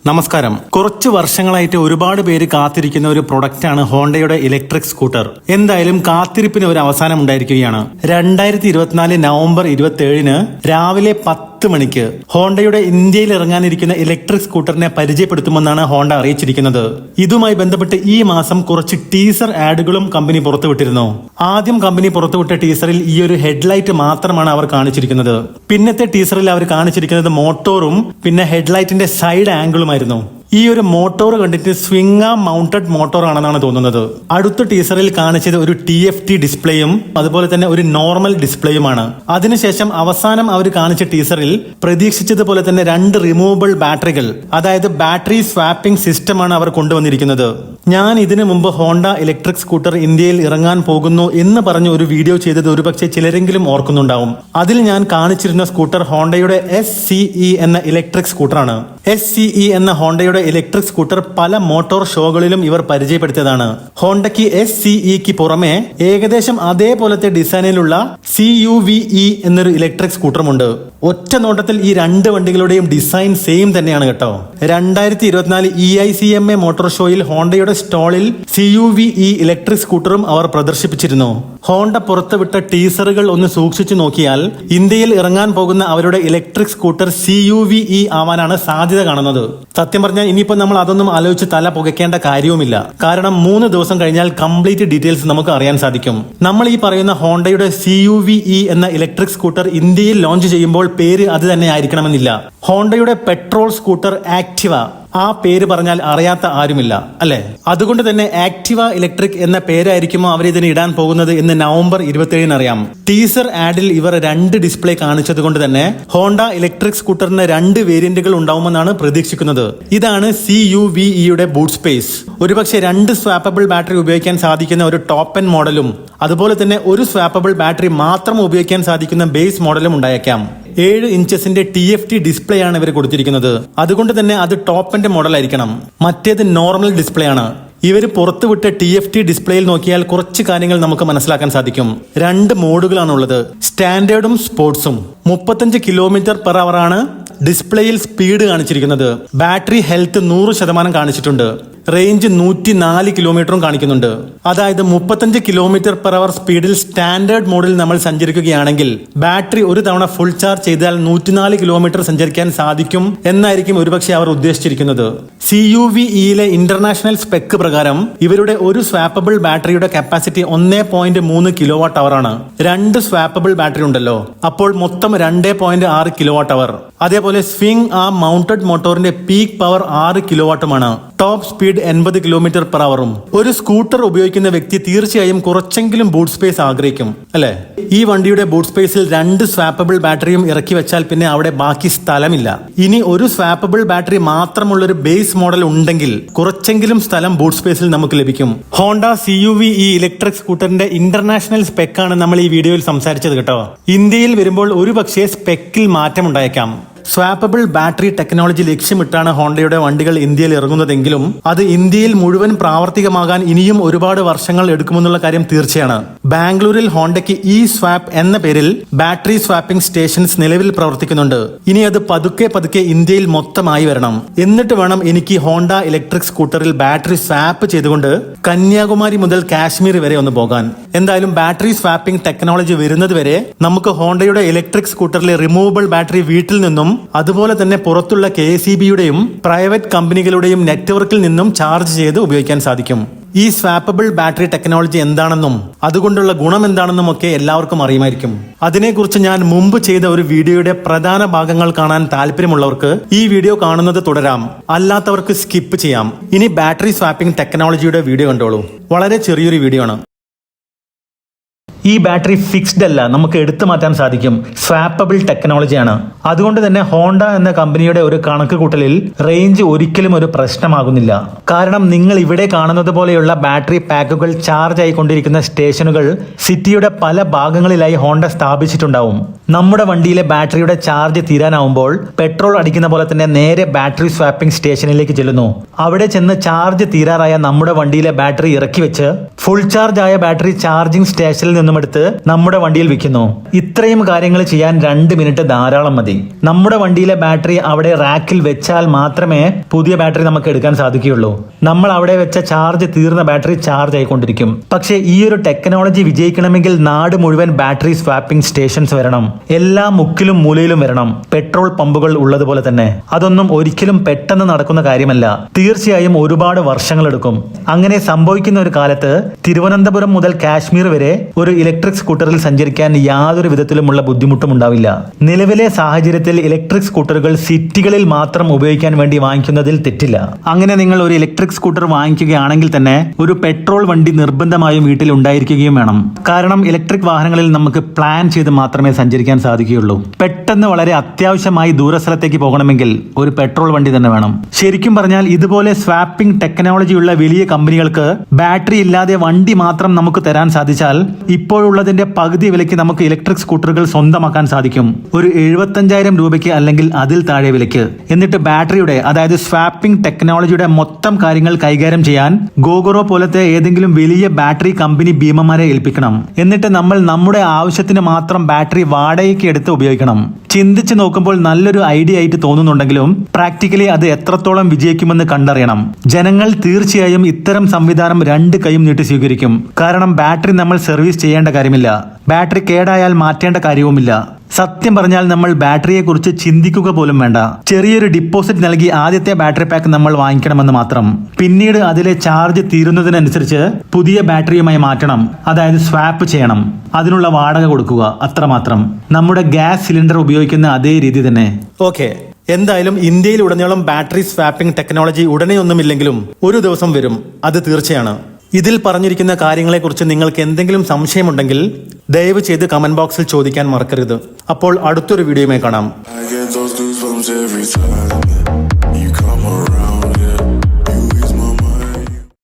നമസ്കാരം. കുറച്ച് വർഷങ്ങളായിട്ട് ഒരുപാട് പേര് കാത്തിരിക്കുന്ന ഒരു പ്രൊഡക്റ്റാണ് ഹോണ്ടയുടെ ഇലക്ട്രിക് സ്കൂട്ടർ. എന്തായാലും കാത്തിരിപ്പിന് ഒരു അവസാനം ഉണ്ടായിരിക്കുകയാണ്. 2024 നവംബർ 27 രാവിലെ 10 മണിക്ക് ഹോണ്ടയുടെ ഇന്ത്യയിൽ ഇറങ്ങാനിരിക്കുന്ന ഇലക്ട്രിക് സ്കൂട്ടറിനെ പരിചയപ്പെടുത്തുമെന്നാണ് ഹോണ്ട അറിയിച്ചിരിക്കുന്നത്. ഇതുമായി ബന്ധപ്പെട്ട് ഈ മാസം കുറച്ച് ടീസർ ആഡുകളും കമ്പനി പുറത്തുവിട്ടിരുന്നു. ആദ്യം കമ്പനി പുറത്തുവിട്ട ടീസറിൽ ഈ ഒരു ഹെഡ്ലൈറ്റ് മാത്രമാണ് അവർ കാണിച്ചിരിക്കുന്നത്. പിന്നത്തെ ടീസറിൽ അവർ കാണിച്ചിരിക്കുന്നത് മോട്ടോറും പിന്നെ ഹെഡ്ലൈറ്റിന്റെ സൈഡ് ആംഗിളുമായിരുന്നു. ഈ ഒരു മോട്ടോർ കണ്ടിട്ട് സ്വിംഗ് ആം മൗണ്ടഡ് മോട്ടോർ ആണെന്നാണ് തോന്നുന്നത്. അടുത്ത ടീസറിൽ കാണിച്ചത് ഒരു TFT ഡിസ്പ്ലേയും അതുപോലെ തന്നെ ഒരു നോർമൽ ഡിസ്പ്ലേയുമാണ്. അതിനുശേഷം അവസാനം അവർ കാണിച്ച ടീസറിൽ പ്രതീക്ഷിച്ചതുപോലെ തന്നെ 2 റിമൂവബിൾ ബാറ്ററികൾ, അതായത് ബാറ്ററി സ്വാപ്പിംഗ് സിസ്റ്റമാണ് അവർ കൊണ്ടുവന്നിരിക്കുന്നത്. ഞാൻ ഇതിനു മുമ്പ് ഹോണ്ട ഇലക്ട്രിക് സ്കൂട്ടർ ഇന്ത്യയിൽ ഇറങ്ങാൻ പോകുന്നു എന്ന് പറഞ്ഞ് ഒരു വീഡിയോ ചെയ്തത് ഒരുപക്ഷെ ചിലരെങ്കിലും ഓർക്കുന്നുണ്ടാവും. അതിൽ ഞാൻ കാണിച്ചിരുന്ന സ്കൂട്ടർ ഹോണ്ടയുടെ SCE എന്ന ഇലക്ട്രിക് സ്കൂട്ടറാണ്. SCE എന്ന ഹോണ്ടയുടെ ഇലക്ട്രിക് സ്കൂട്ടർ പല മോട്ടോർ ഷോകളിലും ഇവർ പരിചയപ്പെടുത്തിയതാണ്. ഹോണ്ടയ്ക്ക് SCEക്ക് പുറമെ ഏകദേശം അതേപോലത്തെ ഡിസൈനിലുള്ള CUVe എന്നൊരു ഇലക്ട്രിക് സ്കൂട്ടറുമുണ്ട്. ഒറ്റ നോട്ടത്തിൽ ഈ 2 വണ്ടികളുടെയും ഡിസൈൻ സെയിം തന്നെയാണ് കേട്ടോ. 2024 EICMA മോട്ടോർ ഷോയിൽ ഹോണ്ടയുടെ സ്റ്റോളിൽ CUVe ഇലക്ട്രിക് സ്കൂട്ടറും അവർ പ്രദർശിപ്പിച്ചിരുന്നു. ഹോണ്ട പുറത്തുവിട്ട ടീസറുകൾ ഒന്ന് സൂക്ഷിച്ചു നോക്കിയാൽ ഇന്ത്യയിൽ ഇറങ്ങാൻ പോകുന്ന അവരുടെ ഇലക്ട്രിക് സ്കൂട്ടർ CUVe ആവാനാണ് സാധ്യത കാണുന്നത്. സത്യം പറഞ്ഞാൽ ഇനിയിപ്പോ നമ്മൾ അതൊന്നും ആലോചിച്ച് തല പുകയ്ക്കേണ്ട കാര്യവുമില്ല. കാരണം 3 ദിവസം കഴിഞ്ഞാൽ കംപ്ലീറ്റ് ഡീറ്റെയിൽസ് നമുക്ക് അറിയാൻ സാധിക്കും. നമ്മൾ ഈ പറയുന്ന ഹോണ്ടയുടെ CUVe എന്ന ഇലക്ട്രിക് സ്കൂട്ടർ ഇന്ത്യയിൽ ലോഞ്ച് ചെയ്യുമ്പോൾ പേര് അത് തന്നെ ആയിരിക്കണമെന്നില്ല. ഹോണ്ടയുടെ പെട്രോൾ സ്കൂട്ടർ ആക്ടിവ, ആ പേര് പറഞ്ഞാൽ അറിയാത്ത ആരുമില്ല അല്ലെ? അതുകൊണ്ട് തന്നെ ആക്ടിവ ഇലക്ട്രിക് എന്ന പേരായിരിക്കുമോ അവർ ഇതിന് ഇടാൻ പോകുന്നത് എന്ന് നവംബർ 27 അറിയാം. ടീസർ ആഡിൽ ഇവർ 2 ഡിസ്പ്ലേ കാണിച്ചത് കൊണ്ട് തന്നെ ഹോണ്ട ഇലക്ട്രിക് സ്കൂട്ടറിന് 2 വേരിയന്റുകൾ ഉണ്ടാവുമെന്നാണ് പ്രതീക്ഷിക്കുന്നത്. ഇതാണ് CUVeയുടെ ബൂട്ട് സ്പേസ്. ഒരുപക്ഷെ 2 സ്വാപ്പബിൾ ബാറ്ററി ഉപയോഗിക്കാൻ സാധിക്കുന്ന ഒരു ടോപ്പ് എൻഡ് മോഡലും അതുപോലെ തന്നെ ഒരു സ്വാപ്പബിൾ ബാറ്ററി മാത്രം ഉപയോഗിക്കാൻ സാധിക്കുന്ന ബേസ് മോഡലും ഉണ്ടായേക്കാം. 7 ഇഞ്ചസിന്റെ TFT ഡിസ്പ്ലേ ആണ് ഇവർ കൊടുത്തിരിക്കുന്നത്. അതുകൊണ്ട് തന്നെ അത് ടോപ്പ് എൻഡ് മോഡൽ ആയിരിക്കണം. മറ്റേത് നോർമൽ ഡിസ്പ്ലേ ആണ്. ഇവർ പുറത്തുവിട്ട TFT ഡിസ്പ്ലേയിൽ നോക്കിയാൽ കുറച്ച് കാര്യങ്ങൾ നമുക്ക് മനസ്സിലാക്കാൻ സാധിക്കും. 2 മോഡുകളാണുള്ളത്, സ്റ്റാൻഡേർഡും സ്പോർട്സും. 35 km/h ആണ് ഡിസ്പ്ലേയിൽ സ്പീഡ് കാണിച്ചിരിക്കുന്നത്. ബാറ്ററി ഹെൽത്ത് 100% കാണിച്ചിട്ടുണ്ട്. റേഞ്ച് 104 കിലോമീറ്ററും കാണിക്കുന്നുണ്ട്. അതായത് 35 km/h സ്പീഡിൽ സ്റ്റാൻഡേർഡ് മോഡിൽ നമ്മൾ സഞ്ചരിക്കുകയാണെങ്കിൽ ബാറ്ററി ഒരു തവണ ഫുൾ ചാർജ് ചെയ്താൽ 104 കിലോമീറ്റർ സഞ്ചരിക്കാൻ സാധിക്കും എന്നായിരിക്കും ഒരുപക്ഷെ അവർ ഉദ്ദേശിച്ചിരിക്കുന്നത്. CUVeയിലെ ഇന്റർനാഷണൽ സ്പെക്ക് പ്രകാരം ഇവരുടെ ഒരു സ്വാപ്പബിൾ ബാറ്ററിയുടെ കപ്പാസിറ്റി 1.3 kWh ആണ്. 2 സ്വാപ്പബിൾ ബാറ്ററി ഉണ്ടല്ലോ, അപ്പോൾ മൊത്തം 2.6 kWh. അതേപോലെ സ്വിംഗ് ആ മൗണ്ടഡ് മോട്ടോറിന്റെ പീക്ക് പവർ 6 kW-മാണ്. Top speed 80 km/h. ഒരു സ്കൂട്ടർ ഉപയോഗിക്കുന്ന വ്യക്തി തീർച്ചയായും കുറച്ചെങ്കിലും ബൂട്ട് സ്പേസ് ആഗ്രഹിക്കും അല്ലെ? ഈ വണ്ടിയുടെ ബൂട്ട് സ്പേസിൽ 2 സ്വാപ്പബിൾ ബാറ്ററിയും ഇറക്കി വെച്ചാൽ പിന്നെ അവിടെ ബാക്കി സ്ഥലമില്ല. ഇനി ഒരു സ്വാപ്പബിൾ ബാറ്ററി മാത്രമുള്ള ഒരു ബേസ് മോഡൽ ഉണ്ടെങ്കിൽ കുറച്ചെങ്കിലും സ്ഥലം ബൂട്ട് സ്പേസിൽ നമുക്ക് ലഭിക്കും. ഹോണ്ട CUVe ഇലക്ട്രിക് സ്കൂട്ടറിന്റെ ഇന്റർനാഷണൽ സ്പെക്കാണ് നമ്മൾ ഈ വീഡിയോയിൽ സംസാരിച്ചത് കേട്ടോ. ഇന്ത്യയിൽ വരുമ്പോൾ ഒരുപക്ഷെ സ്പെക്കിൽ മാറ്റം ഉണ്ടായേക്കാം. സ്വാപ്പബിൾ ബാറ്ററി ടെക്നോളജി ലക്ഷ്യമിട്ടാണ് ഹോണ്ടയുടെ വണ്ടികൾ ഇന്ത്യയിൽ ഇറങ്ങുന്നതെങ്കിലും അത് ഇന്ത്യയിൽ മുഴുവൻ പ്രാവർത്തികമാകാൻ ഇനിയും ഒരുപാട് വർഷങ്ങൾ എടുക്കുമെന്നുള്ള കാര്യം തീർച്ചയാണ്. ബാംഗ്ലൂരിൽ ഹോണ്ടയ്ക്ക് സ്വാപ്പ് എന്ന പേരിൽ ബാറ്ററി സ്വാപ്പിംഗ് സ്റ്റേഷൻസ് നിലവിൽ പ്രവർത്തിക്കുന്നുണ്ട്. ഇനി അത് പതുക്കെ ഇന്ത്യയിൽ മൊത്തമായി വരണം. എന്നിട്ട് വേണം എനിക്ക് ഹോണ്ട ഇലക്ട്രിക് സ്കൂട്ടറിൽ ബാറ്ററി സ്വാപ്പ് ചെയ്തുകൊണ്ട് കന്യാകുമാരി മുതൽ കാശ്മീർ വരെ ഒന്ന് പോകാൻ. എന്തായാലും ബാറ്ററി സ്വാപ്പിംഗ് ടെക്നോളജി വരുന്നത് വരെ നമുക്ക് ഹോണ്ടയുടെ ഇലക്ട്രിക് സ്കൂട്ടറിലെ റിമൂവബിൾ ബാറ്ററി വീട്ടിൽ നിന്നും അതുപോലെ തന്നെ പുറത്തുള്ള KSEBയുടെയും പ്രൈവറ്റ് കമ്പനികളുടെയും നെറ്റ്വർക്കിൽ നിന്നും ചാർജ് ചെയ്ത് ഉപയോഗിക്കാൻ സാധിക്കും. ഈ സ്വാപ്പബിൾ ബാറ്ററി ടെക്നോളജി എന്താണെന്നും അതുകൊണ്ടുള്ള ഗുണം എന്താണെന്നും ഒക്കെ എല്ലാവർക്കും അറിയുമായിരിക്കും. അതിനെക്കുറിച്ച് ഞാൻ മുമ്പ് ചെയ്ത ഒരു വീഡിയോയുടെ പ്രധാന ഭാഗങ്ങൾ കാണാൻ താല്പര്യമുള്ളവർക്ക് ഈ വീഡിയോ കാണുന്നത് തുടരാം, അല്ലാത്തവർക്ക് സ്കിപ്പ് ചെയ്യാം. ഇനി ബാറ്ററി സ്വാപ്പിംഗ് ടെക്നോളജിയുടെ വീഡിയോ കണ്ടോളൂ. വളരെ ചെറിയൊരു വീഡിയോ ആണ്. ഈ ബാറ്ററി ഫിക്സ്ഡ് അല്ല, നമുക്ക് എടുത്തു മാറ്റാൻ സാധിക്കും. സ്വാപ്പബിൾ ടെക്നോളജിയാണ്. അതുകൊണ്ട് തന്നെ ഹോണ്ട എന്ന കമ്പനിയുടെ ഒരു കണക്ക് കൂട്ടലിൽ റേഞ്ച് ഒരിക്കലും ഒരു പ്രശ്നമാകുന്നില്ല. കാരണം നിങ്ങൾ ഇവിടെ കാണുന്നത് പോലെയുള്ള ബാറ്ററി പാക്കുകൾ ചാർജ് ആയിക്കൊണ്ടിരിക്കുന്ന സ്റ്റേഷനുകൾ സിറ്റിയുടെ പല ഭാഗങ്ങളിലായി ഹോണ്ട സ്ഥാപിച്ചിട്ടുണ്ടാവും. നമ്മുടെ വണ്ടിയിലെ ബാറ്ററിയുടെ ചാർജ് തീരാനാവുമ്പോൾ പെട്രോൾ അടിക്കുന്ന പോലെ തന്നെ നേരെ ബാറ്ററി സ്വാപ്പിംഗ് സ്റ്റേഷനിലേക്ക് ചെല്ലുന്നു. അവിടെ ചെന്ന് ചാർജ് തീരാറായ നമ്മുടെ വണ്ടിയിലെ ബാറ്ററി ഇറക്കി വെച്ച് ഫുൾ ചാർജ് ആയ ബാറ്ററി ചാർജിംഗ് സ്റ്റേഷനിൽ നിന്നും എടുത്ത് നമ്മുടെ വണ്ടിയിൽ വെക്കുന്നു. ഇത്രയും കാര്യങ്ങൾ ചെയ്യാൻ 2 മിനിറ്റ് ധാരാളം മതി. നമ്മുടെ വണ്ടിയിലെ ബാറ്ററി അവിടെ റാക്കിൽ വെച്ചാൽ മാത്രമേ പുതിയ ബാറ്ററി നമുക്ക് എടുക്കാൻ സാധിക്കുകയുള്ളൂ. നമ്മൾ അവിടെ വെച്ച ചാർജ് തീർന്ന ബാറ്ററി ചാർജ് ആയിക്കൊണ്ടിരിക്കും. പക്ഷേ ഈ ഒരു ടെക്നോളജി വിജയിക്കണമെങ്കിൽ നാട് മുഴുവൻ ബാറ്ററി സ്വാപ്പിംഗ് സ്റ്റേഷൻസ് വരണം. എല്ലാ മുക്കിലും മൂലയിലും വരണം. പെട്രോൾ പമ്പുകൾ ഉള്ളതുപോലെ തന്നെ. അതൊന്നും ഒരിക്കലും പെട്ടെന്ന് നടക്കുന്ന കാര്യമല്ല. തീർച്ചയായും ഒരുപാട് വർഷങ്ങളെടുക്കും. അങ്ങനെ സംഭവിക്കുന്ന ഒരു കാലത്ത് തിരുവനന്തപുരം മുതൽ കാശ്മീർ വരെ ഒരു ഇലക്ട്രിക് സ്കൂട്ടറിൽ സഞ്ചരിക്കാൻ യാതൊരു വിധത്തിലുമുള്ള ബുദ്ധിമുട്ടും ഉണ്ടാവില്ല. നിലവിലെ സാഹചര്യത്തിൽ ഇലക്ട്രിക് സ്കൂട്ടറുകൾ സിറ്റികളിൽ മാത്രം ഉപയോഗിക്കാൻ വേണ്ടി വാങ്ങിക്കുന്നതിൽ തെറ്റില്ല. അങ്ങനെ നിങ്ങൾ ഒരു ഇലക്ട്രിക് സ്കൂട്ടർ വാങ്ങിക്കുകയാണെങ്കിൽ തന്നെ ഒരു പെട്രോൾ വണ്ടി നിർബന്ധമായും വീട്ടിൽ ഉണ്ടായിരിക്കുകയും വേണം. കാരണം ഇലക്ട്രിക് വാഹനങ്ങളിൽ നമുക്ക് പ്ലാൻ ചെയ്ത് മാത്രമേ സഞ്ചരിക്കാൻ സാധിക്കുകയുള്ളൂ. പെട്ടെന്ന് വളരെ അത്യാവശ്യമായി ദൂരസ്ഥലത്തേക്ക് പോകണമെങ്കിൽ ഒരു പെട്രോൾ വണ്ടി തന്നെ വേണം. ശരിക്കും പറഞ്ഞാൽ ഇതുപോലെ സ്വാപ്പിംഗ് ടെക്നോളജി ഉള്ള വലിയ കമ്പനികൾക്ക് ബാറ്ററി ഇല്ലാതെ വണ്ടി മാത്രം നമുക്ക് തരാൻ സാധിച്ചാൽ ഇപ്പോഴുള്ളതിന്റെ പകുതി വിലയ്ക്ക് നമുക്ക് ഇലക്ട്രിക് സ്കൂട്ടറുകൾ സ്വന്തമാക്കാൻ സാധിക്കും. ഒരു 75,000 രൂപയ്ക്ക് അല്ലെങ്കിൽ അതിൽ താഴെ വിലയ്ക്ക്. എന്നിട്ട് ബാറ്ററിയുടെ അതായത് സ്വാപ്പിംഗ് ടെക്നോളജിയുടെ മൊത്തം കാര്യങ്ങൾ കൈകാര്യം ചെയ്യാൻ ഗോഗോറോ പോലത്തെ ഏതെങ്കിലും വലിയ ബാറ്ററി കമ്പനി ഭീമന്മാരെ ഏൽപ്പിക്കണം. എന്നിട്ട് നമ്മൾ നമ്മുടെ ആവശ്യത്തിന് മാത്രം ബാറ്ററി വാടകയ്ക്ക് എടുത്ത് ഉപയോഗിക്കണം. ചിന്തിച്ച് നോക്കുമ്പോൾ നല്ലൊരു ഐഡിയ ആയിട്ട് തോന്നുന്നുണ്ടെങ്കിലും പ്രാക്ടിക്കലി അത് എത്രത്തോളം വിജയിക്കുമെന്ന് കണ്ടറിയണം. ജനങ്ങൾ തീർച്ചയായും ഇത്തരം സംവിധാനം 2 കൈയും നീട്ടി സ്വീകരിക്കും. കാരണം ബാറ്ററി നമ്മൾ സർവീസ് ചെയ്യേണ്ട കാര്യമില്ല. ബാറ്ററി കേടായാൽ മാറ്റേണ്ട കാര്യവുമില്ല. സത്യം പറഞ്ഞാൽ നമ്മൾ ബാറ്ററിയെ കുറിച്ച് ചിന്തിക്കുക പോലും വേണ്ട. ചെറിയൊരു ഡിപ്പോസിറ്റ് നൽകി ആദ്യത്തെ ബാറ്ററി പാക്ക് നമ്മൾ വാങ്ങിക്കണമെന്ന് മാത്രം. പിന്നീട് അതിലെ ചാർജ് തീരുന്നതിനനുസരിച്ച് പുതിയ ബാറ്ററിയുമായി മാറ്റണം. അതായത് സ്വാപ്പ് ചെയ്യണം. അതിനുള്ള വാടക കൊടുക്കുക, അത്രമാത്രം. നമ്മുടെ ഗ്യാസ് സിലിണ്ടർ ഉപയോഗിക്കുന്ന അതേ രീതി തന്നെ. ഓക്കെ, എന്തായാലും ഇന്ത്യയിൽ ഉടനീളം ബാറ്ററി സ്വാപ്പിംഗ് ടെക്നോളജി ഉടനെയൊന്നുമില്ലെങ്കിലും ഒരു ദിവസം വരും. അത് തീർച്ചയാണ്. ഇതിൽ പറഞ്ഞിരിക്കുന്ന കാര്യങ്ങളെക്കുറിച്ച് നിങ്ങൾക്ക് എന്തെങ്കിലും സംശയമുണ്ടെങ്കിൽ ദയവ് ചെയ്ത് കമന്റ് ബോക്സിൽ ചോദിക്കാൻ മറക്കരുത്. അപ്പോൾ അടുത്തൊരു വീഡിയോയുമായി കാണാം.